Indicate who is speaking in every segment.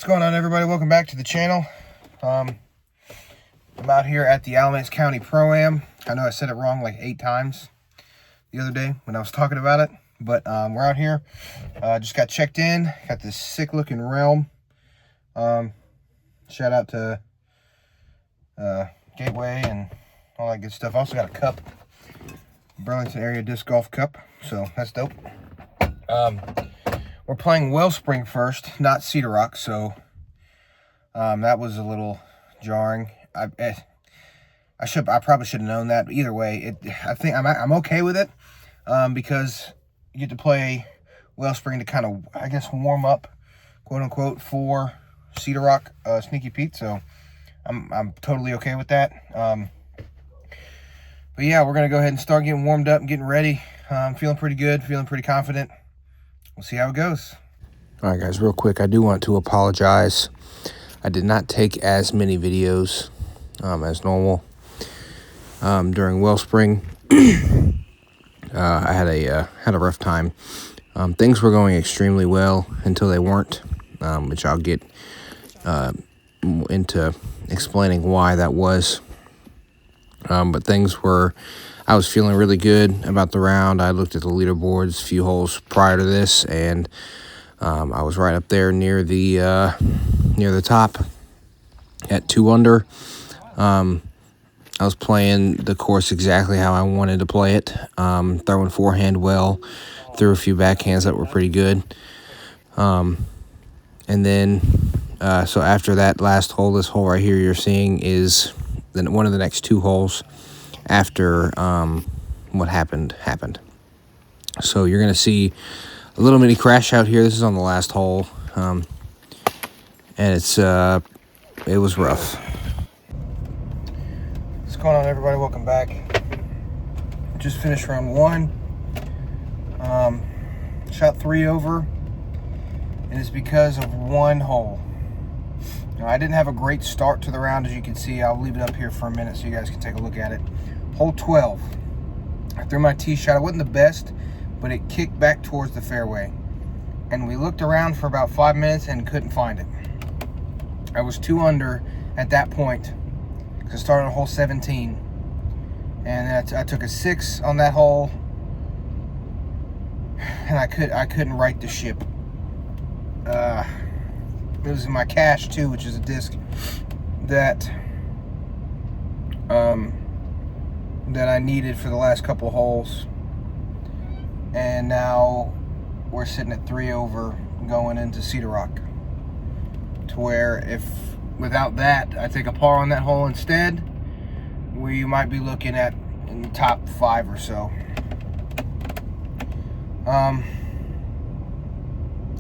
Speaker 1: What's going on, everybody? Welcome back to the channel. I'm out here at the Alamance County Pro-Am. I know I said it wrong like 8 times the other day when I was talking about it, but we're out here. Just got checked in. Got this sick looking Realm. Shout out to Gateway and all that good stuff. Also got a cup, Burlington Area Disc Golf Cup, so that's dope. We're playing Wellspring first, not Cedar Rock, so that was a little jarring. I probably should have known that, but either way, I think I'm okay with it, because you get to play Wellspring to kind of, I guess, warm up, quote unquote, for Cedar Rock Sneaky Pete. So I'm totally okay with that. But yeah, we're gonna go ahead and start getting warmed up and getting ready. I'm feeling pretty good, feeling pretty confident. We'll see how it goes. All right, guys, real quick, I do want to apologize. I did not take as many videos as normal during Wellspring. I had a rough time. Things were going extremely well until they weren't, which I'll get into explaining why that was. But I was feeling really good about the round. I looked at the leaderboards a few holes prior to this, and I was right up there near the top at 2 under. I was playing the course exactly how I wanted to play it, throwing forehand well, threw a few backhands that were pretty good. And then, so after that last hole, this hole right here you're seeing is one of the next 2 holes after what happened. So you're going to see a little mini crash out here. This is on the last hole, and it was rough. What's going on, everybody? Welcome back. Just finished round 1. Shot 3 over, and it's because of 1 hole. Now, I didn't have a great start to the round, as you can see. I'll leave it up here for a minute so you guys can take a look at it. Hole 12. I threw my tee shot. It wasn't the best, but it kicked back towards the fairway. And we looked around for about 5 minutes and couldn't find it. I was 2 under at that point, because I started on hole 17. And I took a 6 on that hole, and I couldn't right the ship. It was in my cache too, which is a disc that I needed for the last couple of holes. And now we're sitting at 3 over going into Cedar Rock, to where if without that I take a par on that hole instead, we might be looking at in the top 5 or so.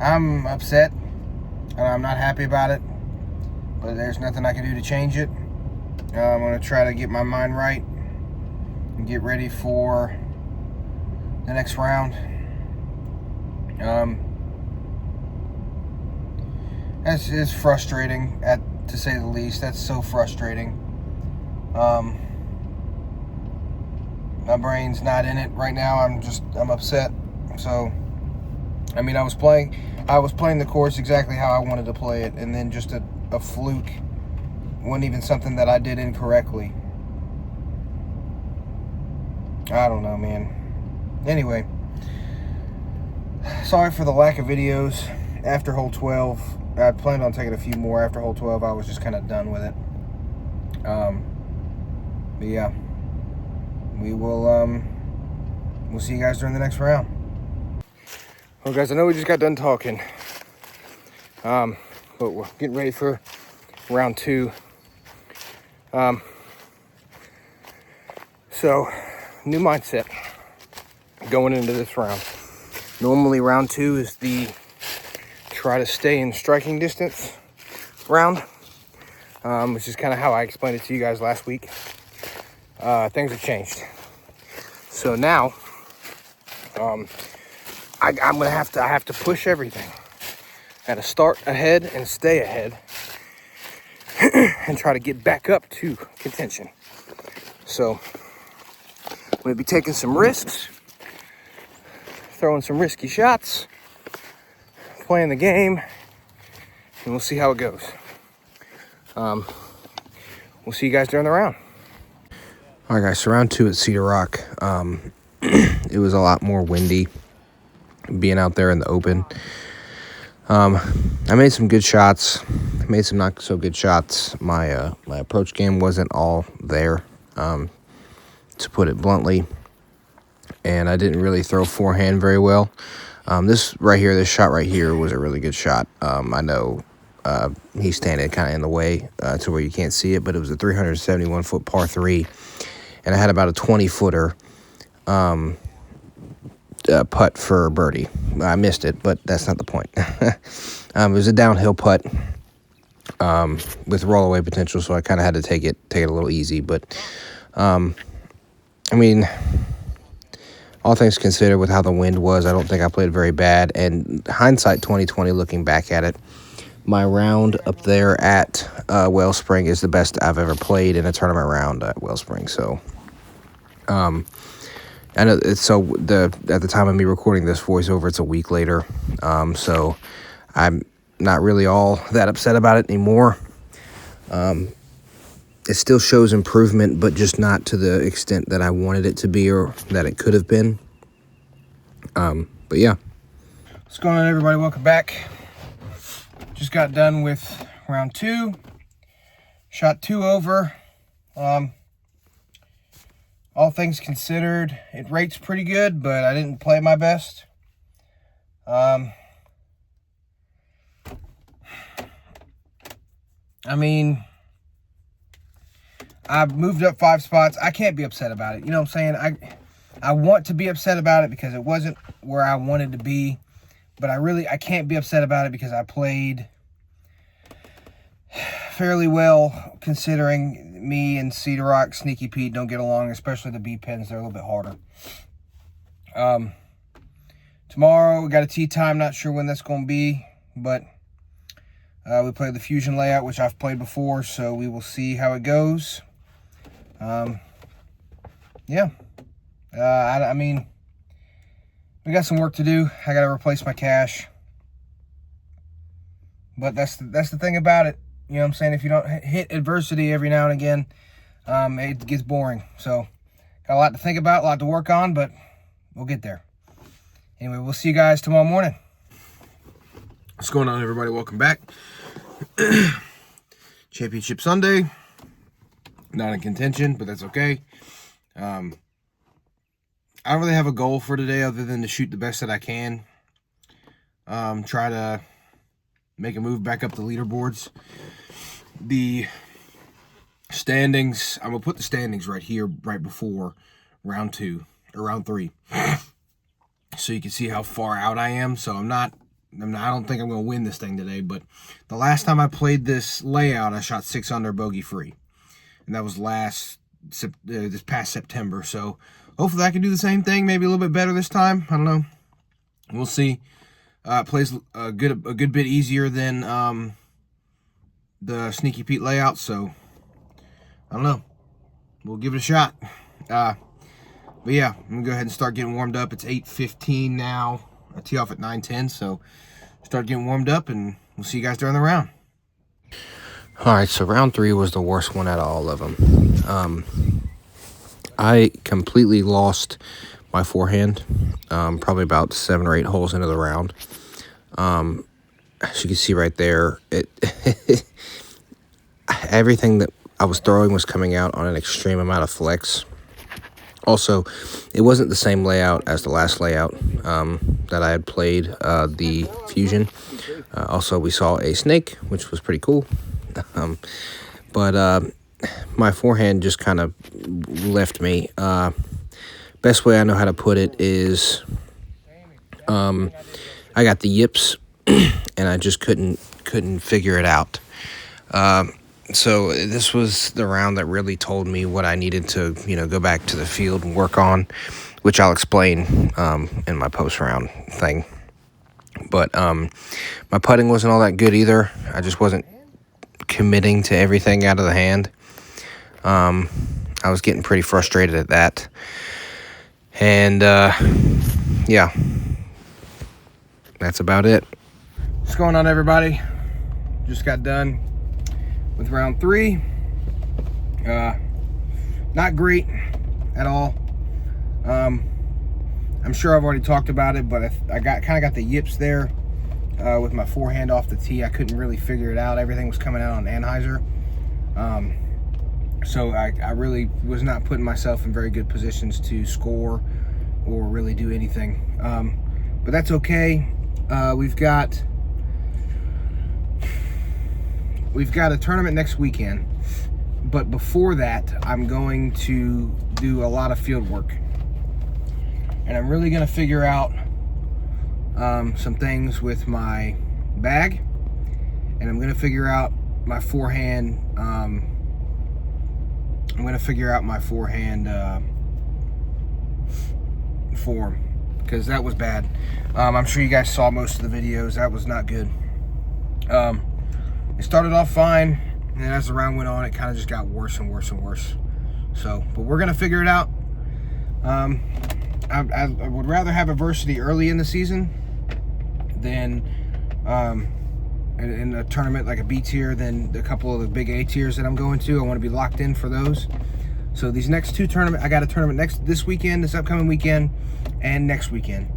Speaker 1: I'm upset and I'm not happy about it, but there's nothing I can do to change it. I'm going to try to get my mind right and get ready for the next round. That's is frustrating, to say the least. That's so frustrating. My brain's not in it right now. I'm upset. So, I mean, I was playing the course exactly how I wanted to play it, and then just a fluke. Wasn't even something that I did incorrectly. I don't know, man. Anyway, sorry for the lack of videos after hole 12. I planned on taking a few more after hole 12. I was just kind of done with it. But yeah, we'll see you guys during the next round. Well, guys, I know we just got done talking, but we're getting ready for round 2. So, new mindset going into this round. Normally, round 2 is the try to stay in striking distance round, which is kind of how I explained it to you guys last week. Things have changed. So now, I have to push everything. I got to start ahead and stay ahead and try to get back up to contention. So I'm going to be taking some risks, throwing some risky shots, playing the game, and we'll see how it goes. We'll see you guys during the round. All right, guys, so round 2 at Cedar Rock. It was a lot more windy being out there in the open. I made some good shots, made some not so good shots. My approach game wasn't all there, to put it bluntly, and I didn't really throw forehand very well. This shot right here was a really good shot. I know he's standing kind of in the way to where you can't see it, but it was a 371-foot par 3, and I had about a 20-footer putt for birdie. I missed it, but that's not the point. It was a downhill putt with rollaway potential, so I kind of had to take it a little easy. But I mean, all things considered, with how the wind was, I don't think I played very bad. And hindsight 2020, looking back at it, my round up there at Wellspring is the best I've ever played in a tournament round at Wellspring. So, I know at the time of me recording this voiceover, it's a week later. So I'm not really all that upset about it anymore. It still shows improvement, but just not to the extent that I wanted it to be or that it could have been. But yeah. What's going on, everybody? Welcome back. Just got done with round 2. Shot 2 over. All things considered, it rates pretty good, but I didn't play my best. I mean, I've moved up 5 spots. I can't be upset about it. You know what I'm saying? I want to be upset about it because it wasn't where I wanted to be. But I can't be upset about it because I played fairly well, considering me and Cedar Rock, Sneaky Pete don't get along, especially the B pins. They're a little bit harder. Tomorrow, we got a tee time. Not sure when that's going to be, but we play the Fusion layout, which I've played before, so we will see how it goes. Yeah. I mean, we got some work to do. I got to replace my cash. But that's the thing about it. You know what I'm saying? If you don't hit adversity every now and again, it gets boring. So, got a lot to think about, a lot to work on, but we'll get there. Anyway, we'll see you guys tomorrow morning. What's going on, everybody? Welcome back. Championship Sunday. Not in contention, but that's okay. I don't really have a goal for today other than to shoot the best that I can. Try to make a move back up the leaderboards. The standings, I'm going to put the standings right here, right before round 2, or round 3. So you can see how far out I am. So I don't think I'm going to win this thing today, but the last time I played this layout, I shot 6 under bogey free. And that was this past September. So hopefully I can do the same thing, maybe a little bit better this time. I don't know. We'll see. It plays a good bit easier than the Sneaky Pete layout, so I don't know. We'll give it a shot. But yeah, I'm gonna go ahead and start getting warmed up. It's 8:15 now. I tee off at 9:10, so start getting warmed up, and we'll see you guys during the round. All right, so round 3 was the worst one out of all of them. I completely lost my forehand, probably about 7 or 8 holes into the round. As you can see right there, everything that I was throwing was coming out on an extreme amount of flex. Also, it wasn't the same layout as the last layout that I had played, the Fusion. Also, we saw a snake, which was pretty cool. But my forehand just kind of left me. Best way I know how to put it is I got the yips and I just couldn't figure it out. So this was the round that really told me what I needed to, go back to the field and work on, which I'll explain in my post-round thing. But my putting wasn't all that good either. I just wasn't committing to everything out of the hand. I was getting pretty frustrated at that. And, yeah, that's about it. What's going on, everybody? just got done with round 3. Not great at all. I'm sure I've already talked about it, but I kind of got the yips there with my forehand off the tee. I couldn't really figure it out. Everything was coming out on Anheuser. So I really was not putting myself in very good positions to score or really do anything. But that's okay. We've got a tournament next weekend. But before that, I'm going to do a lot of field work. And I'm really going to figure out some things with my bag. And I'm going to figure out my forehand. I'm going to figure out my forehand form, because that was bad. I'm sure you guys saw most of the videos. That was not good. It started off fine, and then as the round went on, it kind of just got worse and worse and worse. So, but we're gonna figure it out. I would rather have adversity early in the season than in a tournament like a B tier than a couple of the big A tiers that I'm going to. I want to be locked in for those. So these next 2 tournaments, I got a tournament this weekend, this upcoming weekend, and next weekend.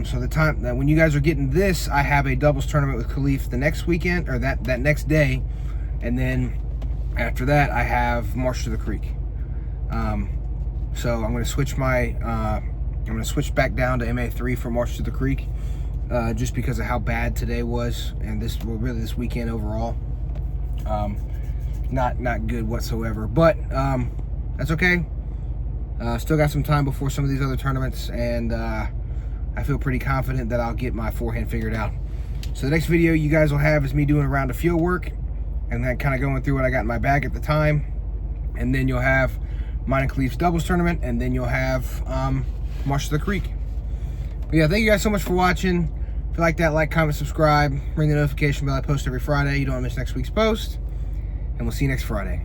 Speaker 1: So the time that when you guys are getting this, I have a doubles tournament with Khalif the next weekend, or that next day, and then after that I have March to the Creek. So I'm going to switch switch back down to MA3 for March to the Creek, just because of how bad today was, and this weekend overall. Not good whatsoever, but that's okay. Still got some time before some of these other tournaments, and I feel pretty confident that I'll get my forehand figured out. So the next video you guys will have is me doing a round of field work, and then kind of going through what I got in my bag at the time. And then you'll have mine and Khalif's doubles tournament, and then you'll have March to the Creek. But yeah, thank you guys so much for watching. If you like that, like, comment, subscribe, ring the notification bell. I post every Friday. You don't want to miss next week's post. And we'll see you next Friday.